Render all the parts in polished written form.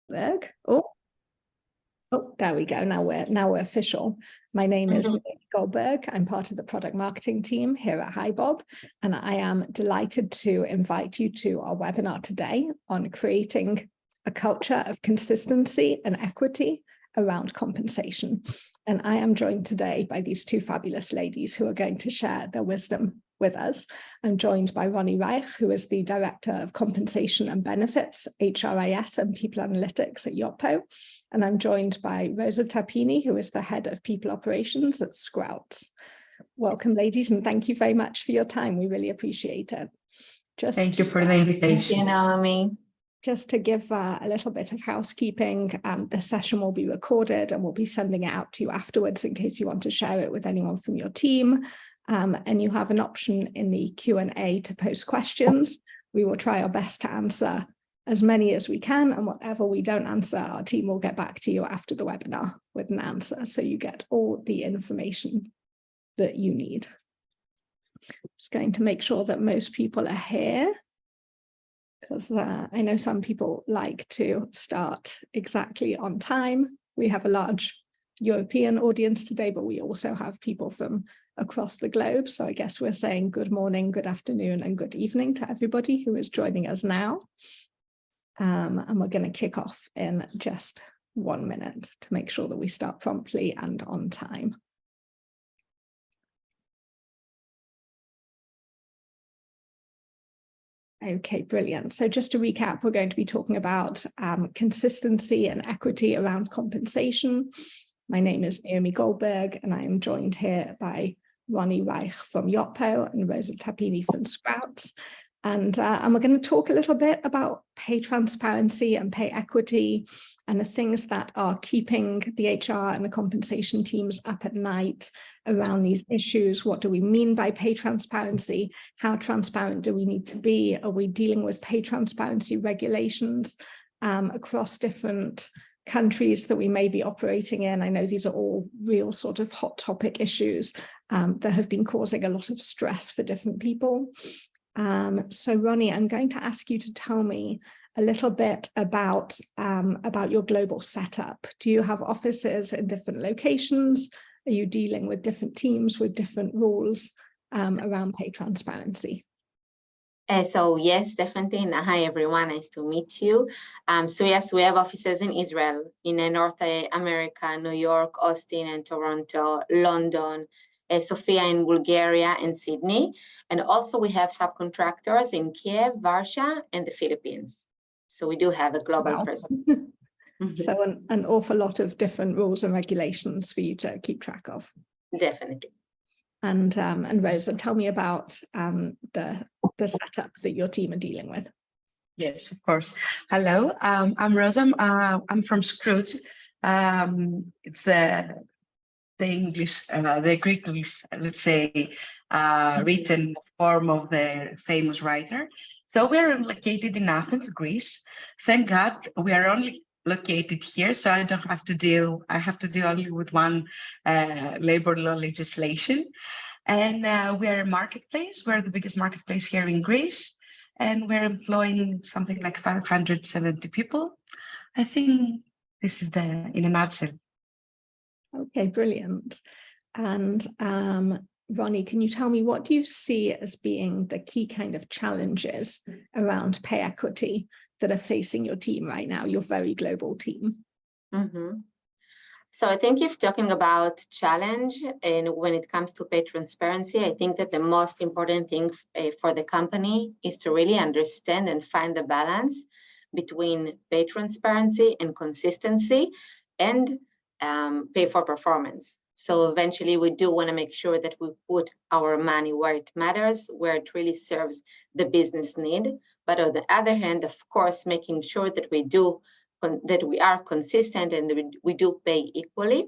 Berg. Oh, there we go. Now we're official. My name is Naomi Goldberg. I'm part of the product marketing team here at HiBob, and I am delighted to invite you to our webinar today on creating a culture of consistency and equity around compensation. And I am joined today by these two fabulous ladies who are going to share their wisdom with us. I'm joined by Ronnie Reich, who is the Director of Compensation and Benefits, HRIS and People Analytics at Yotpo. And I'm joined by Rosa Tapini, who is the Head of People Operations at Sprouts. Welcome, ladies, and thank you very much for your time. We really appreciate it. Thank you for the invitation. Thank you, Naomi. Just to give a little bit of housekeeping, the session will be recorded and we'll be sending it out to you afterwards in case you want to share it with anyone from your team. And you have an option in the Q&A to post questions. We will try our best to answer as many as we can, and whatever we don't answer, our team will get back to you after the webinar with an answer, so you get all the information that you need. Just going to make sure that most people are here, because I know some people like to start exactly on time. We have a large European audience today, but we also have people from across the globe. So I guess we're saying good morning, good afternoon, and good evening to everybody who is joining us now. And we're going to kick off in just 1 minute to make sure that we start promptly and on time. Okay, brilliant. So just to recap, we're going to be talking about consistency and equity around compensation. My name is Naomi Goldberg, and I am joined here by Ronnie Reich from Yotpo and Rosa Tapini from Sprouts. And we're going to talk a little bit about pay transparency and pay equity and the things that are keeping the HR and the compensation teams up at night around these issues. What do we mean by pay transparency? How transparent do we need to be? Are we dealing with pay transparency regulations across different countries that we may be operating in? I know these are all real sort of hot topic issues that have been causing a lot of stress for different people. So Ronnie, I'm going to ask you to tell me a little bit about your global setup. Do you have offices in different locations? Are you dealing with different teams with different rules around pay transparency? So yes, definitely. And hi, everyone. Nice to meet you. So yes, we have offices in Israel, in North America, New York, Austin, and Toronto, London, Sofia in Bulgaria, and Sydney. And also we have subcontractors in Kiev, Warsaw, and the Philippines. So we do have a global presence. So an awful lot of different rules and regulations for you to keep track of. Definitely. And Rosa, tell me about the setup that your team are dealing with. Yes, of course. Hello, I'm Rosa. I'm from Scrooge. It's the English, the Greek, let's say, written form of the famous writer. So we are located in Athens, Greece. Thank God we are only located here, so I don't have to deal. I have to deal only with one labor law legislation. And we are a marketplace. We're the biggest marketplace here in Greece, and we're employing something like 570 people. I think this is in a nutshell. Okay, brilliant. And Ronnie, can you tell me, what do you see as being the key kind of challenges around pay equity that are facing your team right now, your very global team? So I think if talking about challenge and when it comes to pay transparency, I think that the most important thing for the company is to really understand and find the balance between pay transparency and consistency and pay for performance. So eventually we do want to make sure that we put our money where it matters, where it really serves the business need. But on the other hand, of course, making sure that we are consistent and we do pay equally.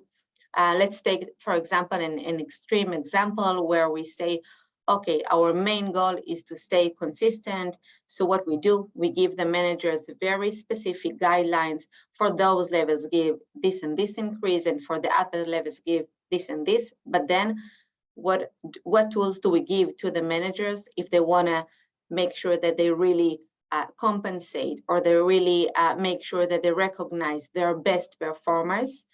Let's take, for example, an extreme example where we say, okay, our main goal is to stay consistent. So what we do, we give the managers very specific guidelines. For those levels, give this and this increase, and for the other levels, give this and this. But then what tools do we give to the managers if they want to make sure that they really compensate, or they really make sure that they recognize their best performers.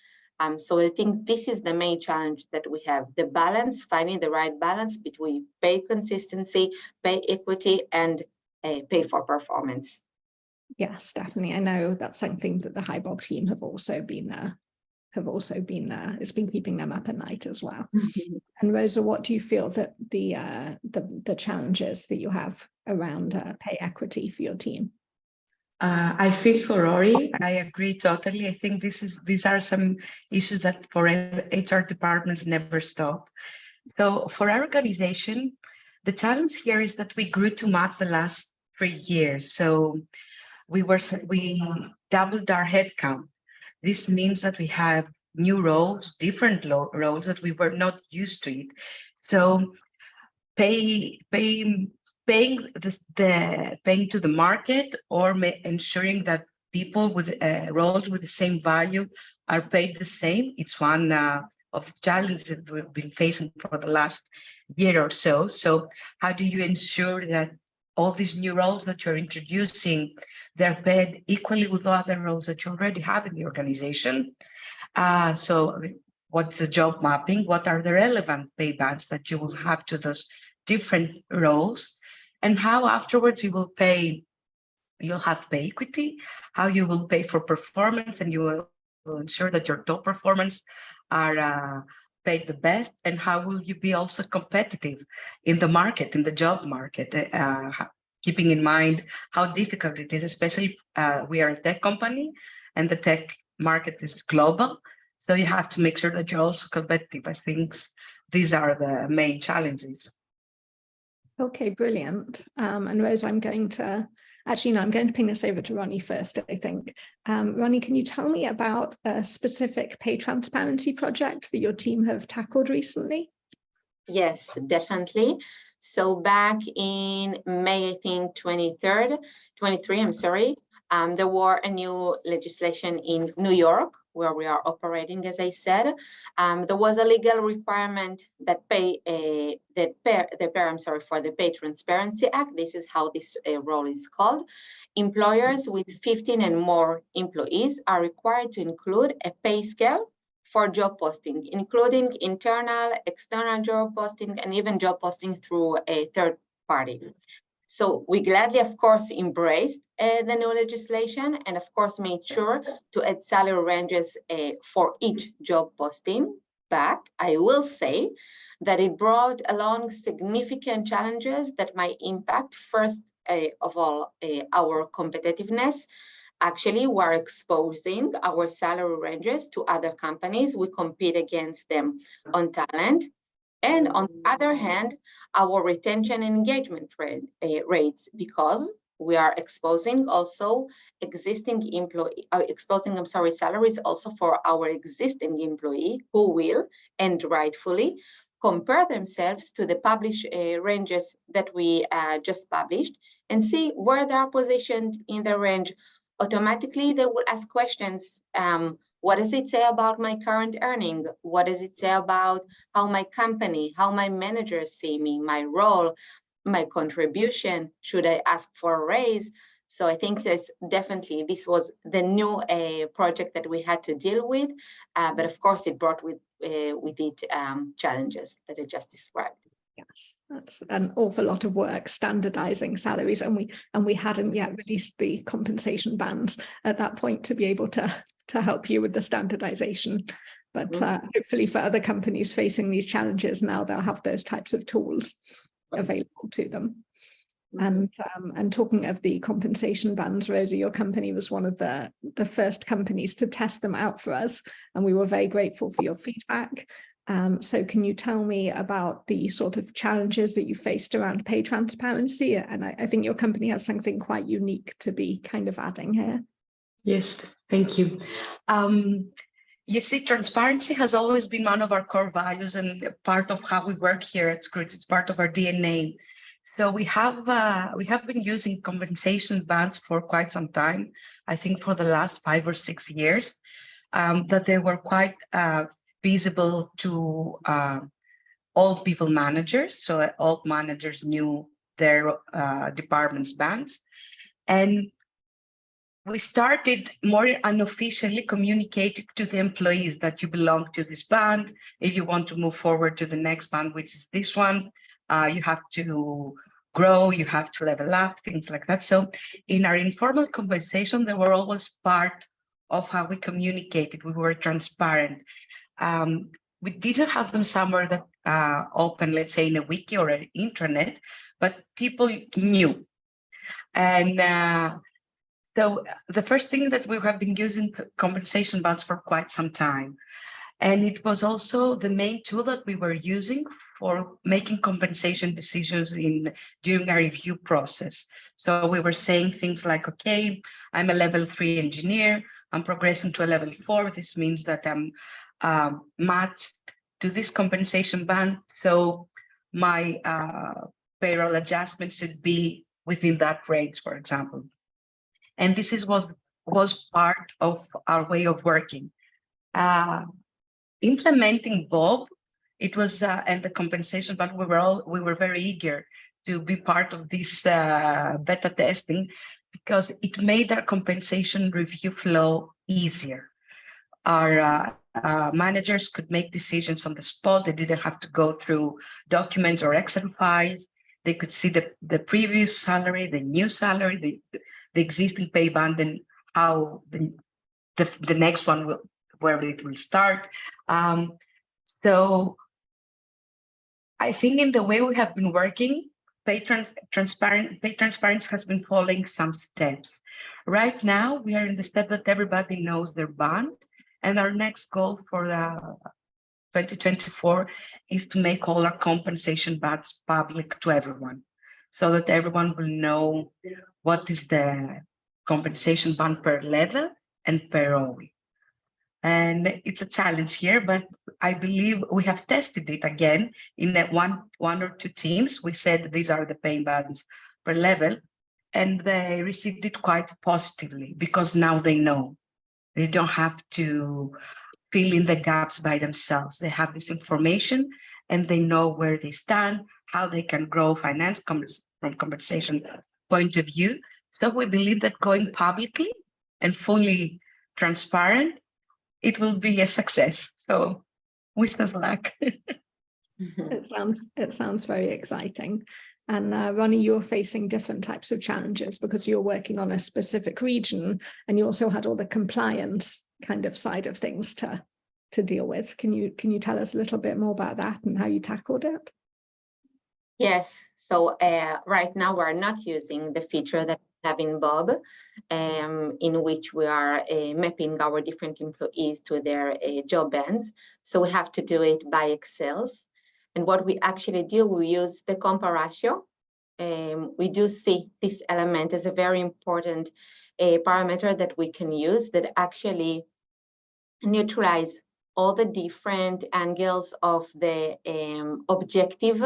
So I think this is the main challenge that we have, the balance, finding the right balance between pay consistency, pay equity, and pay for performance. Yes, definitely. I know that's something that the HiBob team have also been it's been keeping them up at night as well. And Rosa, what do you feel that the challenges that you have around pay equity for your team? I feel for Rory. I agree totally. I think these are some issues that for HR departments never stop. So for our organization, the challenge here is that we grew too much the last 3 years. So we doubled our headcount. This means that we have new roles, different roles that we were not used to it. So paying to the market, or ensuring that people with roles with the same value are paid the same. It's one of the challenges that we've been facing for the last year or so. So how do you ensure that all these new roles that you're introducing, they're paid equally with other roles that you already have in the organization? So what's the job mapping? What are the relevant pay bands that you will have to those different roles? And how afterwards you'll have pay equity, how you will pay for performance, and you will ensure that your top performance are paid the best, and how will you be also competitive in the market, in the job market, keeping in mind how difficult it is, especially we are a tech company and the tech market is global. So you have to make sure that you're also competitive. I think these are the main challenges. Okay, brilliant. And Rose, I'm going to ping this over to Ronnie first, I think. Ronnie, can you tell me about a specific pay transparency project that your team have tackled recently? Yes, definitely. So back in May, I think 23, I'm sorry, there were a new legislation in New York where we are operating, as I said. There was a legal requirement that for the Pay Transparency Act. This is how this role is called. Employers with 15 and more employees are required to include a pay scale for job posting, including internal, external job posting, and even job posting through a third party. So we gladly, of course, embraced the new legislation, and of course made sure to add salary ranges for each job posting. But I will say that it brought along significant challenges that might impact, first of all, our competitiveness. Actually, we're exposing our salary ranges to other companies. We compete against them on talent. And on the other hand, our retention and engagement rates, because we are exposing also salaries also for our existing employee, who will, and rightfully, compare themselves to the published ranges that we just published and see where they are positioned in the range. Automatically, they will ask questions. What does it say about my current earning? What does it say about how my company, how my managers see me, my role, my contribution? Should I ask for a raise? So I think this was the new project that we had to deal with, but of course it brought with it challenges that I just described. Yes, that's an awful lot of work standardizing salaries, and we hadn't yet released the compensation bands at that point to be able to help you with the standardization. But hopefully for other companies facing these challenges now, they'll have those types of tools available to them. And talking of the compensation bands, Rosa, your company was one of the first companies to test them out for us, and we were very grateful for your feedback. So can you tell me about the sort of challenges that you faced around pay transparency? And I think your company has something quite unique to be kind of adding here. Yes, thank you. You see, transparency has always been one of our core values and part of how we work here at Scrooge. It's part of our DNA. So we have been using compensation bands for quite some time. I think for the last 5 or 6 years, that they were quite visible to all people managers. So all managers knew their department's bands. And we started more unofficially communicating to the employees that you belong to this band. If you want to move forward to the next band, which is this one, you have to grow, you have to level up, things like that. So in our informal conversation, they were always part of how we communicated. We were transparent. We didn't have them somewhere that open, let's say in a wiki or an intranet, but people knew. And so the first thing that we have been using compensation bands for quite some time. And it was also the main tool that we were using for making compensation decisions during our review process. So we were saying things like, okay, I'm a level 3 engineer, I'm progressing to a level 4. This means that I'm matched to this compensation band. So my payroll adjustment should be within that range, for example. And this was part of our way of working. Implementing Bob, it was and the compensation, but we were very eager to be part of this beta testing because it made our compensation review flow easier. Our managers could make decisions on the spot. They didn't have to go through documents or Excel files. They could see the previous salary, the new salary, the existing pay band, and how the next one where it will start. So I think in the way we have been working, pay transparency has been following some steps. Right now, we are in the step that everybody knows their band, and our next goal for 2024 is to make all our compensation bands public to everyone, so that everyone will know what is the compensation band per level and per role. And it's a challenge here, but I believe we have tested it again in that one or two teams. We said these are the pay bands per level, and they received it quite positively because now they know. They don't have to fill in the gaps by themselves. They have this information and they know where they stand, how they can grow finance from compensation point of view. So we believe that going publicly and fully transparent, it will be a success. So wish us luck. It sounds very exciting. And Ronnie, you're facing different types of challenges because you're working on a specific region, and you also had all the compliance kind of side of things to deal with. Can you tell us a little bit more about that and how you tackled it? Yes. So right now we're not using the feature that we have in Bob, in which we are mapping our different employees to their job bands. So we have to do it by Excel. And what we actually do, we use the compa ratio. We do see this element as a very important parameter that we can use that actually neutralize all the different angles of the objective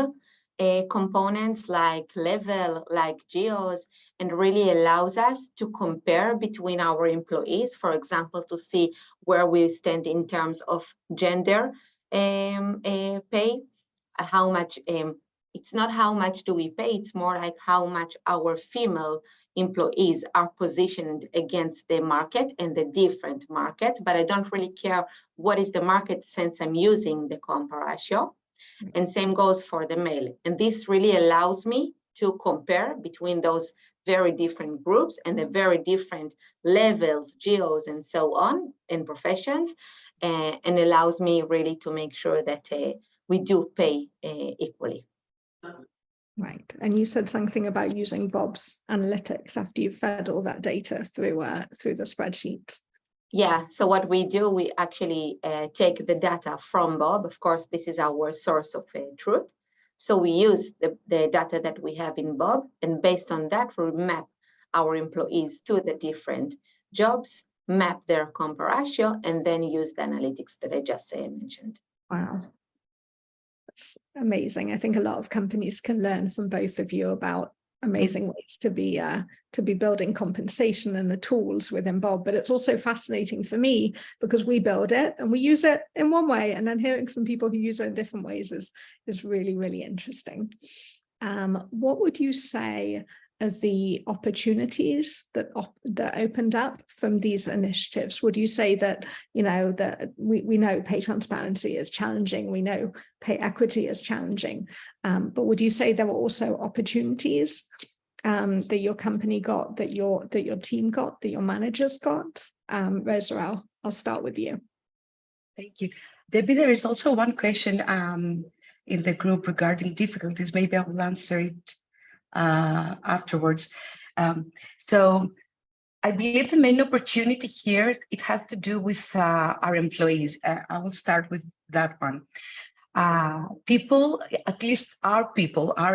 components like level, like geos, and really allows us to compare between our employees, for example, to see where we stand in terms of gender pay, how much, it's not how much do we pay, it's more like how much our female employees are positioned against the market and the different markets, but I don't really care what is the market since I'm using the compa ratio. And same goes for the male. And this really allows me to compare between those very different groups and the very different levels, geos, and so on, and professions, and allows me really to make sure that we do pay equally. Right. And you said something about using Bob's analytics after you've fed all that data through the spreadsheets. Yeah, so what we do, we actually take the data from Bob. Of course, this is our source of truth. So we use the data that we have in Bob, and based on that, we map our employees to the different jobs, map their compa ratio, and then use the analytics that I just mentioned. Wow. That's amazing. I think a lot of companies can learn from both of you about amazing ways to be building compensation and the tools within Bob. But it's also fascinating for me because we build it and we use it in one way, and then hearing from people who use it in different ways is really, really interesting. What would you say the opportunities that opened up from these initiatives? Would you say that, you know, that we know pay transparency is challenging, we know pay equity is challenging, but would you say there were also opportunities that your company got, that your team got, that your managers got? Rosa, I'll start with you. Thank you. Debbie, there is also one question in the group regarding difficulties. Maybe I will answer it afterwards. So I believe the main opportunity here, it has to do with our employees. I will start with that one. People, at least our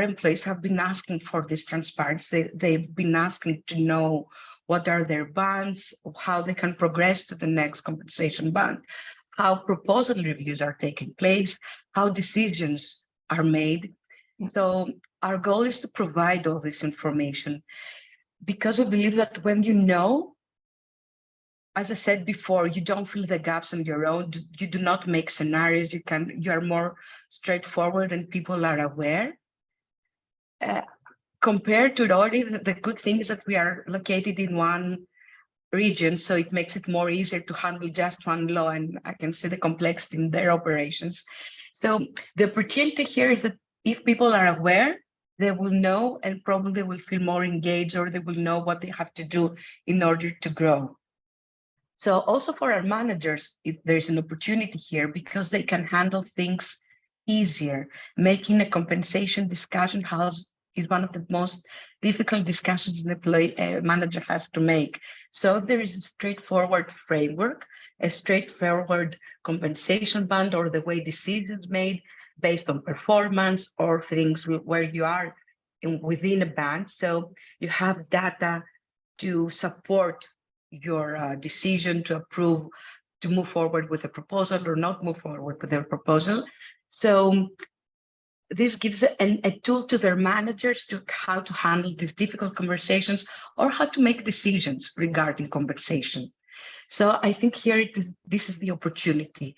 employees have been asking for this transparency. They've been asking to know what are their bands, how they can progress to the next compensation band, how proposal reviews are taking place, how decisions are made. So our goal is to provide all this information, because we believe that when you know, as I said before, you don't fill the gaps on your own. You do not make scenarios. You are more straightforward and people are aware. Compared to already, the good thing is that we are located in one region, so it makes it more easier to handle just one law, and I can see the complexity in their operations. So the opportunity here is that if people are aware, they will know and probably will feel more engaged, or they will know what they have to do in order to grow. So also for our managers, there's an opportunity here because they can handle things easier. Making a compensation discussion is one of the most difficult discussions an employee manager has to make. So there is a straightforward framework, a straightforward compensation band, or the way decisions made based on performance or things where you are within a band. So you have data to support your decision to approve, to move forward with a proposal or not move forward with their proposal. So this gives a tool to their managers to how to handle these difficult conversations or how to make decisions regarding compensation. So I think here this is the opportunity.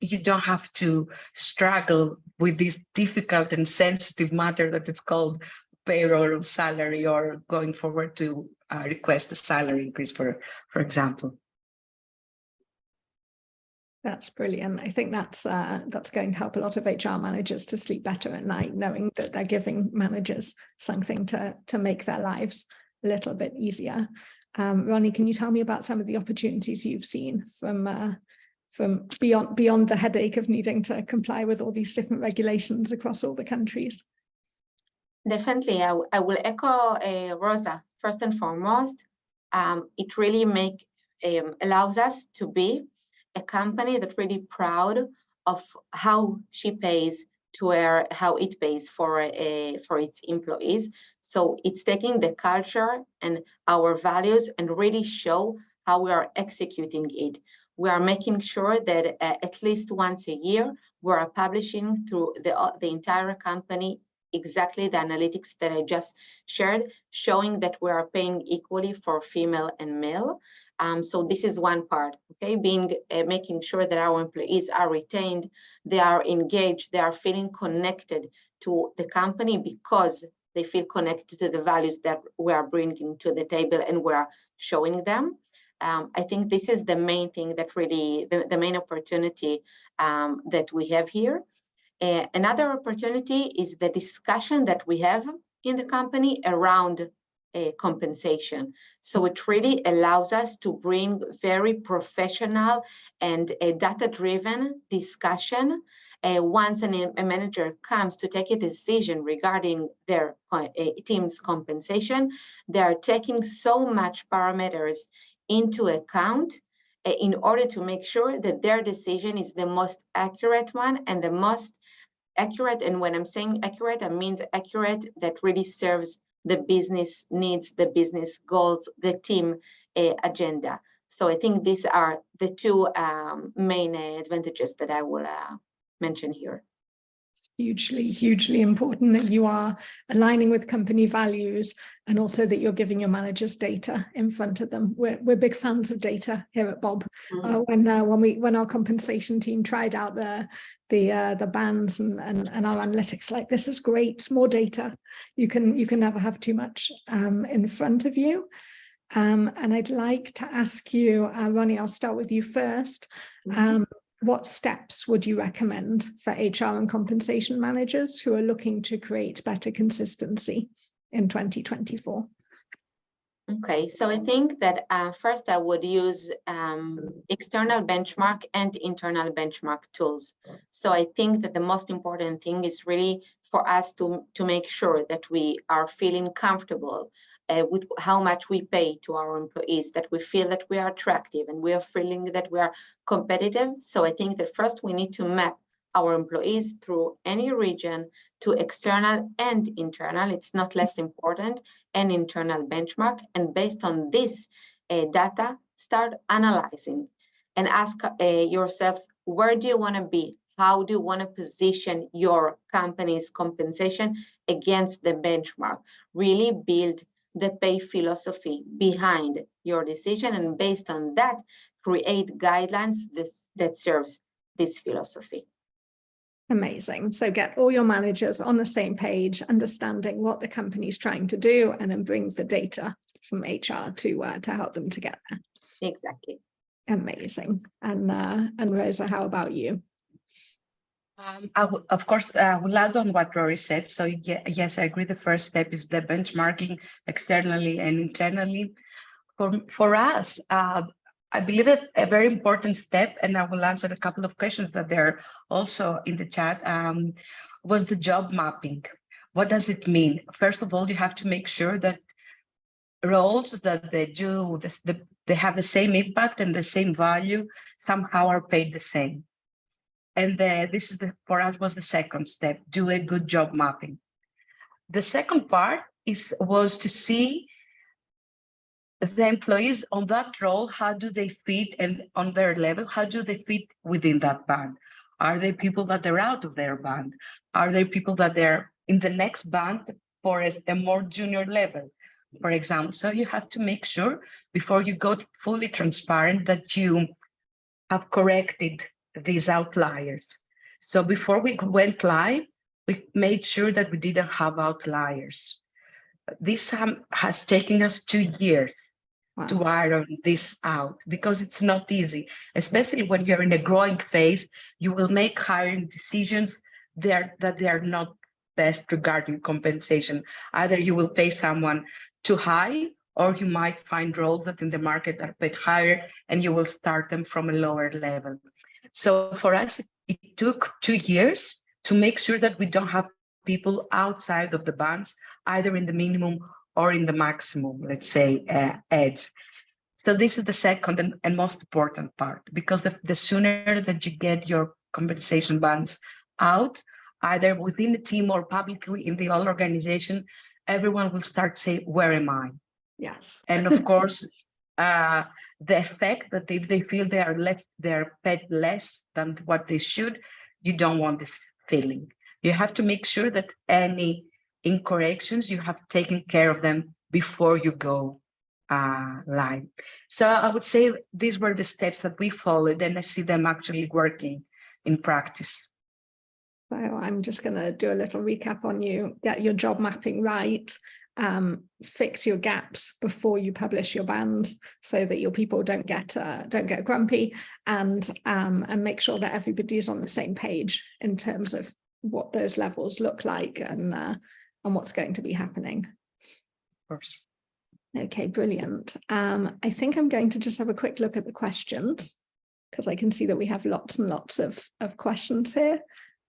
You don't have to struggle with this difficult and sensitive matter that it's called payroll or salary, or going forward to request a salary increase, for example. That's brilliant. I think that's going to help a lot of HR managers to sleep better at night, knowing that they're giving managers something to make their lives a little bit easier. Ronnie, can you tell me about some of the opportunities you've seen from beyond the headache of needing to comply with all these different regulations across all the countries? Definitely, I will echo Rosa. First and foremost, it really allows us to be a company that's really proud of how she pays how it pays for its employees. So it's taking the culture and our values and really show how we are executing it. We are making sure that at least once a year, we are publishing through the entire company exactly the analytics that I just shared, showing that we are paying equally for female and male. So this is one part, okay? Making sure that our employees are retained, they are engaged, they are feeling connected to the company because they feel connected to the values that we are bringing to the table and we are showing them. I think this is the main thing that really, the main opportunity that we have here. Another opportunity is the discussion that we have in the company around compensation. So it really allows us to bring very professional and data-driven discussion. Once a manager comes to take a decision regarding their team's compensation, they are taking so much parameters into account in order to make sure that their decision is the most accurate one and the most accurate. And when I'm saying accurate, I mean accurate that really serves the business needs, the business goals, the team agenda. So I think these are the two main advantages that I will mention here. Hugely important that you are aligning with company values, and also that you're giving your managers data in front of them. We're big fans of data here at Bob. When our compensation team tried out the bands and our analytics, like, this is great, more data. You can never have too much in front of you. And I'd like to ask you, Ronnie, I'll start with you first. What steps would you recommend for HR and compensation managers who are looking to create better consistency in 2024? Okay, so I think that first I would use external benchmark and internal benchmark tools. So I think that the most important thing is really for us to make sure that we are feeling comfortable with how much we pay to our employees, that we feel that we are attractive and we are feeling that we are competitive. So I think that first we need to map our employees through any region to external and internal, it's not less important, and internal benchmark. And based on this data, start analyzing and ask yourselves, where do you want to be? How do you want to position your company's compensation against the benchmark? Really build the pay philosophy behind your decision, and based on that, create guidelines that serves this philosophy. Amazing. So get all your managers on the same page, understanding what the company's trying to do, and then bring the data from HR to help them to get there. Exactly. Amazing. And Rosa, how about you? Of course, we'll add on what Rory said. So yes, I agree. The first step is the benchmarking externally and internally. For us, I believe that a very important step, and I will answer a couple of questions that they're also in the chat, was the job mapping. What does it mean? First of all, you have to make sure that roles that they do, they have the same impact and the same value, somehow are paid the same. And this is for us was the second step, do a good job mapping. The second part was to see the employees on that role, how do they fit, and on their level, how do they fit within that band? Are there people that are out of their band? Are there people that they're in the next band for a more junior level, for example? So you have to make sure before you go fully transparent that you have corrected these outliers. So before we went live, we made sure that we didn't have outliers. This has taken us 2 years to iron this out, because it's not easy, especially when you're in a growing phase. You will make hiring decisions that they are not best regarding compensation. Either you will pay someone too high, or you might find roles that in the market are paid higher and you will start them from a lower level. So for us, it took 2 years to make sure that we don't have people outside of the bands, either in the minimum or in the maximum, let's say, edge. So this is the second and most important part, because the sooner that you get your compensation bands out, either within the team or publicly in the whole organization, everyone will start saying, where am I? Yes. And of course, the effect that if they feel they're paid less than what they should, you don't want this feeling. You have to make sure that any incorrections, you have taken care of them before you go live. So I would say these were the steps that we followed, and I see them actually working in practice. So I'm just going to do a little recap on you. Get your job mapping right. Fix your gaps before you publish your bands, so that your people don't get grumpy, and make sure that everybody's on the same page in terms of what those levels look like and what's going to be happening. Of course. Okay, brilliant. I think I'm going to just have a quick look at the questions, because I can see that we have lots and lots of questions here.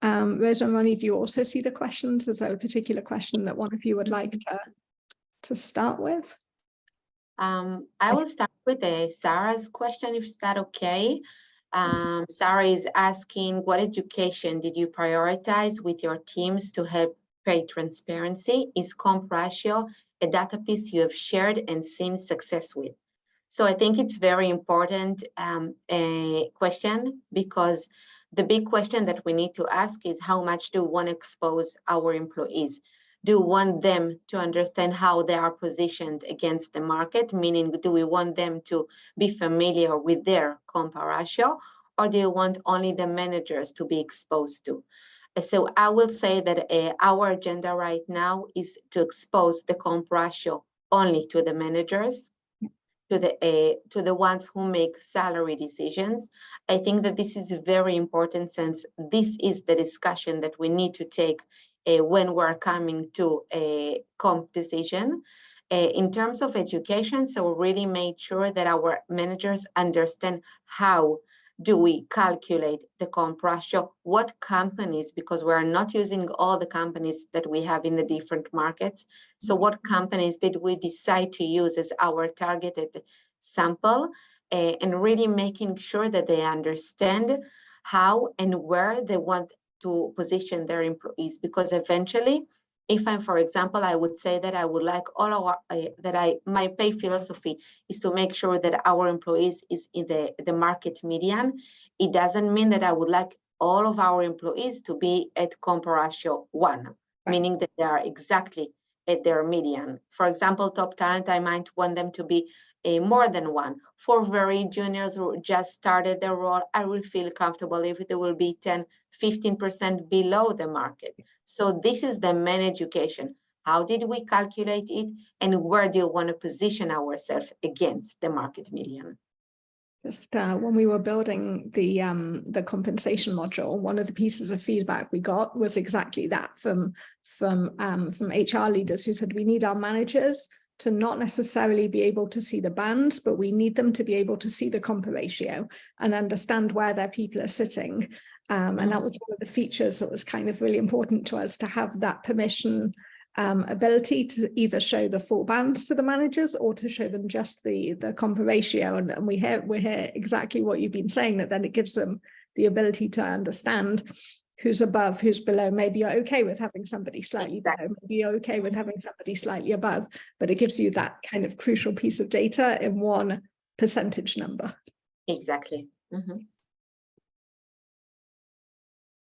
Rosa and Ronnie, do you also see the questions? Is there a particular question that one of you would like to start with? I will start with Sarah's question, if that okay. Sarah is asking, what education did you prioritize with your teams to help create transparency? Is comp ratio a data piece you have shared and seen success with? So I think it's very important question, because The big question that we need to ask is how much do we want to expose our employees? Do we want them to understand how they are positioned against the market? Meaning, do we want them to be familiar with their comp ratio, or do you want only the managers to be exposed to? So I will say that our agenda right now is to expose the comp ratio only to the managers, to the ones who make salary decisions. I think that this is very important, since this is the discussion that we need to take when we're coming to a comp decision. In terms of education, so we really made sure that our managers understand how do we calculate the comp ratio, what companies, because we're not using all the companies that we have in the different markets. So what companies did we decide to use as our targeted sample, and really making sure that they understand how and where they want to position their employees. Because eventually, if I'm, for example, I would say that I would like all our, my pay philosophy is to make sure that our employees is in the market median. It doesn't mean that I would like all of our employees to be at comp ratio 1, right, meaning that they are exactly at their median. For example, top talent, I might want them to be more than 1. For very juniors who just started their role, I will feel comfortable if they will be 10, 15% below the market. So this is the main education. How did we calculate it, and where do you want to position ourselves against the market median? Just when we were building the compensation module, one of the pieces of feedback we got was exactly that from HR leaders who said we need our managers to not necessarily be able to see the bands, but we need them to be able to see the comp ratio and understand where their people are sitting. And that was one of the features that was kind of really important to us, to have that permission ability to either show the full bands to the managers or to show them just the comp ratio. And we hear exactly what you've been saying, that then it gives them the ability to understand who's above, who's below. Maybe you're okay with having somebody slightly below, maybe you're okay with having somebody slightly above, but it gives you that kind of crucial piece of data in one percentage number. Exactly.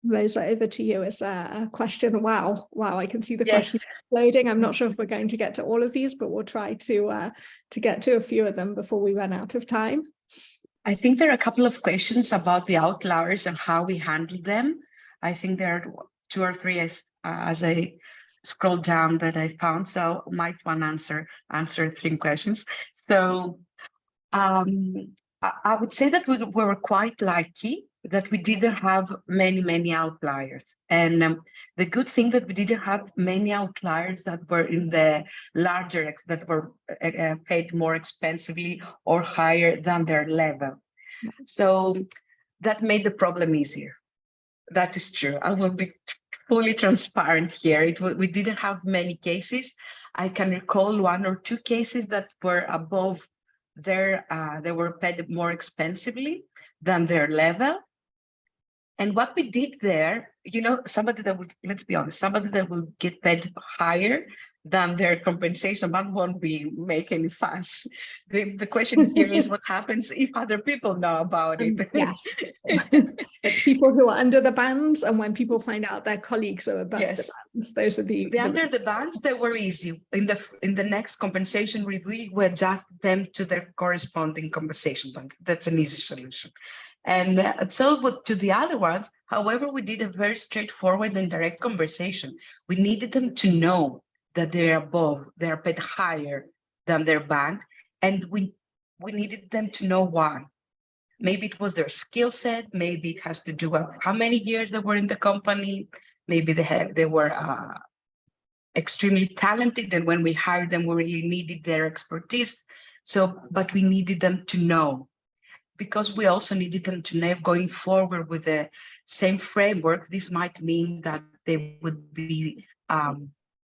Rosa, over to you as a question. Wow, I can see the questions loading. I'm not sure if we're going to get to all of these, but we'll try to get to a few of them before we run out of time. I think there are a couple of questions about the outliers and how we handle them. I think there are 2 or 3 as I scroll down that I found, so might want to answer 3 questions. So I would say that we were quite lucky that we didn't have many outliers. And the good thing that we didn't have many outliers that were in the larger, that were paid more expensively or higher than their level. So that made the problem easier. That is true. I will be fully transparent here. We didn't have many cases. I can recall 1 or 2 cases that were above their, they were paid more expensively than their level. And what we did there, somebody that would, let's be honest, somebody that will get paid higher than their compensation, but won't be make any fuss. The question here is what happens if other people know about it? Yes, it's people who are under the bands, and when people find out their colleagues are above the bands, those are the under the bands. They were easy. In the next compensation review, we adjust them to their corresponding compensation band. That's an easy solution. And so to the other ones, however, we did a very straightforward and direct conversation. We needed them to know that they're above, they're paid higher than their band, and we needed them to know why. Maybe it was their skill set, maybe it has to do with how many years they were in the company, maybe they were extremely talented, and when we hired them, we really needed their expertise. But we needed them to know, because we also needed them to know going forward with the same framework. This might mean that they would be,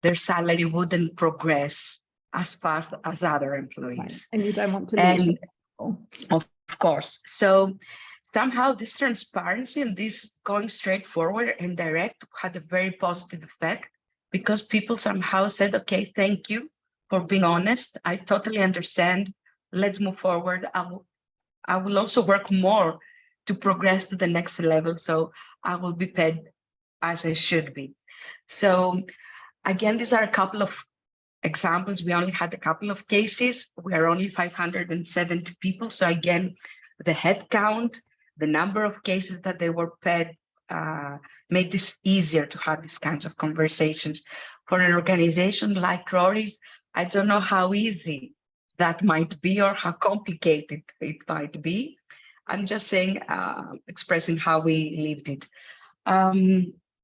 their salary wouldn't progress as fast as other employees. Right. And you don't want to lose people. Of course. So somehow this transparency and this going straight forward and direct had a very positive effect, because people somehow said, okay, thank you for being honest. I totally understand. Let's move forward. I will also work more to progress to the next level. So I will be paid as I should be. So again, these are a couple of examples. We only had a couple of cases. We are only 570 people. So again, the head count, the number of cases that they were paid made this easier to have these kinds of conversations. For an organization like Rory's, I don't know how easy that might be or how complicated it might be. I'm just saying, expressing how we lived it.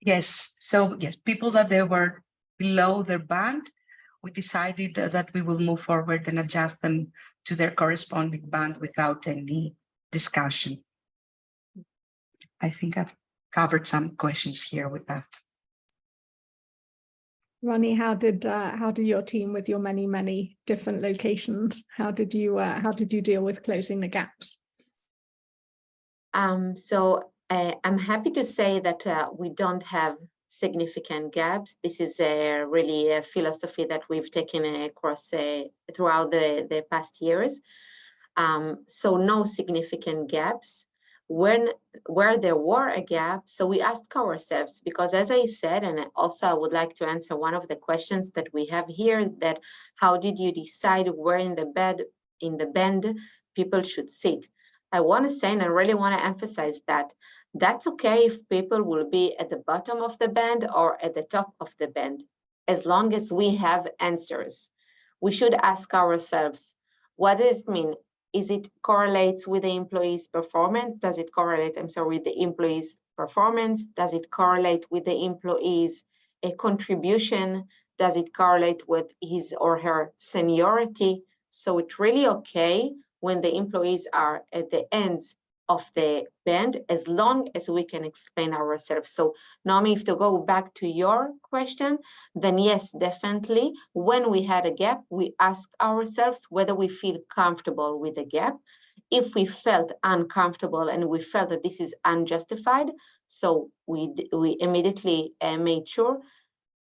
Yes, so yes, people that they were below their band, we decided that we will move forward and adjust them to their corresponding band without any discussion. I think I've covered some questions here with that. Ronnie, how did your team, with your many different locations, how did you deal with closing the gaps? So I'm happy to say that we don't have significant gaps. This is really a philosophy that we've taken across throughout the past years. So no significant gaps. Where there were a gap, so we asked ourselves, because as I said, and also I would like to answer one of the questions that we have here, that how did you decide where in the band people should sit? I want to say, and I really want to emphasize that that's okay if people will be at the bottom of the band or at the top of the band, as long as we have answers. We should ask ourselves, what does it mean? Is it correlates with the employee's performance? Does it correlate, with the employee's performance? Does it correlate with the employee's contribution? Does it correlate with his or her seniority? So it's really okay when the employees are at the ends of the band, as long as we can explain ourselves. So Naomi, if to go back to your question, then yes, definitely. When we had a gap, we ask ourselves whether we feel comfortable with the gap. If we felt uncomfortable and we felt that this is unjustified, so we immediately made sure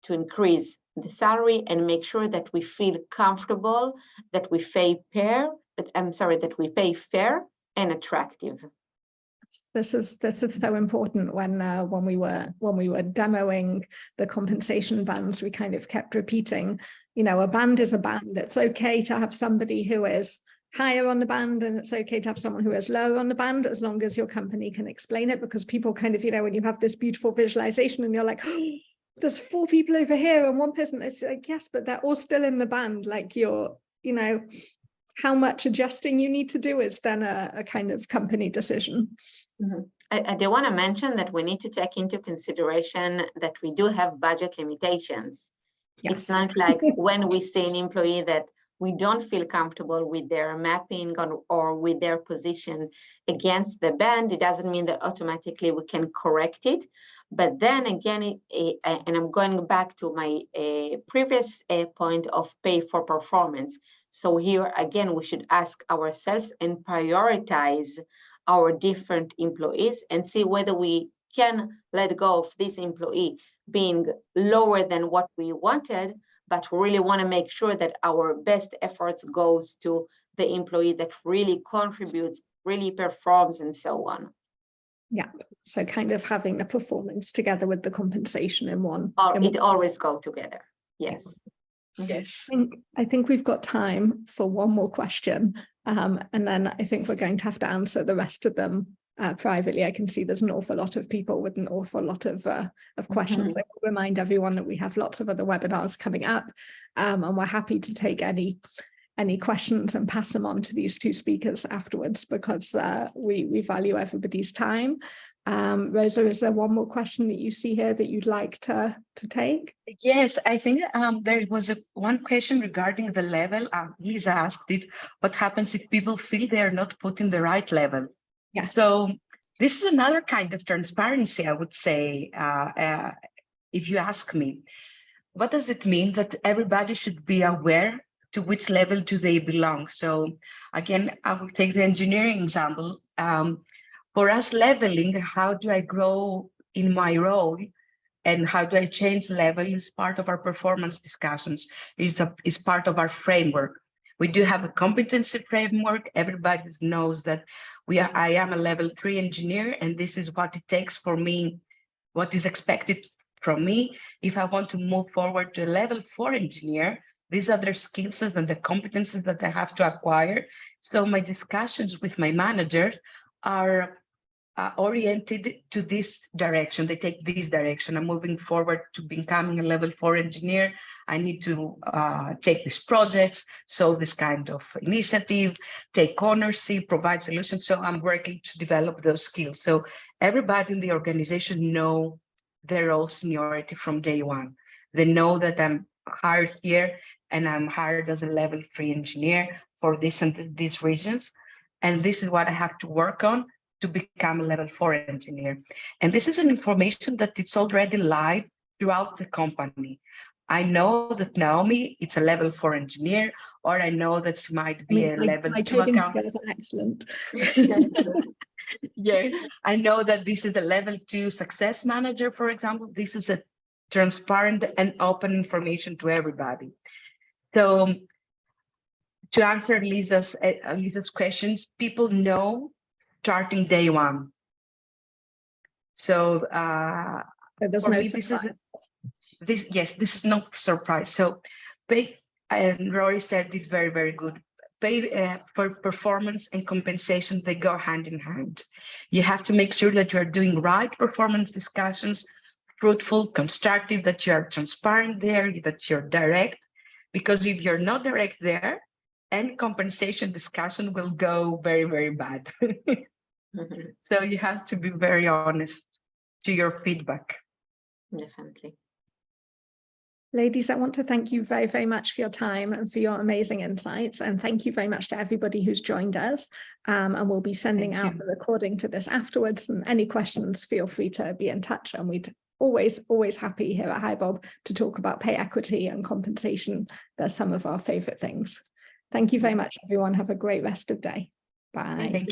to increase the salary and make sure that we feel comfortable, that we pay fair, that we pay fair and attractive. This is so important. When we were demoing the compensation bands, we kind of kept repeating, a band is a band. It's okay to have somebody who is higher on the band, and it's okay to have someone who is lower on the band, as long as your company can explain it. Because people kind of, when you have this beautiful visualization and you're like, oh, there's 4 people over here and 1 person, it's like, yes, but they're all still in the band. Like how much adjusting you need to do is then a kind of company decision. Mm-hmm. I do want to mention that we need to take into consideration that we do have budget limitations. Yes. It's not like when we see an employee that we don't feel comfortable with their mapping or with their position against the band, it doesn't mean that automatically we can correct it. But then again, and I'm going back to my previous point of pay for performance. So here again, we should ask ourselves and prioritize our different employees and see whether we can let go of this employee being lower than what we wanted, but we really want to make sure that our best efforts goes to the employee that really contributes, really performs, and so on. Yeah, so kind of having the performance together with the compensation in one. It always go together. Yes. Yes. I think we've got time for one more question, and then I think we're going to have to answer the rest of them privately. I can see there's an awful lot of people with an awful lot of questions. I will remind everyone that we have lots of other webinars coming up, and we're happy to take any questions and pass them on to these 2 speakers afterwards, because we value everybody's time. Rosa, is there one more question that you see here that you'd like to take? Yes, I think there was one question regarding the level. Lisa asked it, what happens if people feel they are not put in the right level? Yes. So this is another kind of transparency, I would say, if you ask me. What does it mean that everybody should be aware to which level do they belong? So again, I will take the engineering example. For us, leveling, how do I grow in my role and how do I change level is part of our performance discussions, is part of our framework. We do have a competency framework. Everybody knows that I am a level 3 engineer, and this is what it takes for me, what is expected from me. If I want to move forward to a level 4 engineer, these are the skills and the competences that I have to acquire. So my discussions with my manager are oriented to this direction. They take this direction. I'm moving forward to becoming a level 4 engineer. I need to take these projects, solve this kind of initiative, take ownership, provide solutions. So I'm working to develop those skills. So everybody in the organization know their role seniority from day one. They know that I'm hired here and I'm hired as a level 3 engineer for this and these reasons. And this is what I have to work on to become a level 4 engineer. And this is an information that it's already live throughout the company. I know that Naomi, it's a level 4 engineer, or I know that she might be a level 2 coding account. skills are excellent. Yes, I know that this is a level 2 success manager, for example. This is a transparent and open information to everybody. So to answer Lisa's questions, people know starting day one. So there's for no me, surprise. this is no surprise. So pay, and Rory said it very, very good. Pay for performance and compensation, they go hand in hand. You have to make sure that you are doing right performance discussions, fruitful, constructive, that you are transparent there, that you're direct. Because if you're not direct there, any compensation discussion will go very, very bad. So you have to be very honest to your feedback. Definitely. Ladies, I want to thank you very, very much for your time and for your amazing insights. And thank you very much to everybody who's joined us. And we'll be sending out the recording to this afterwards. And any questions, feel free to be in touch. And we'd always happy here at HiBob to talk about pay equity and compensation. They're some of our favorite things. Thank you very much, everyone. Have a great rest of the day. Bye. Thank you.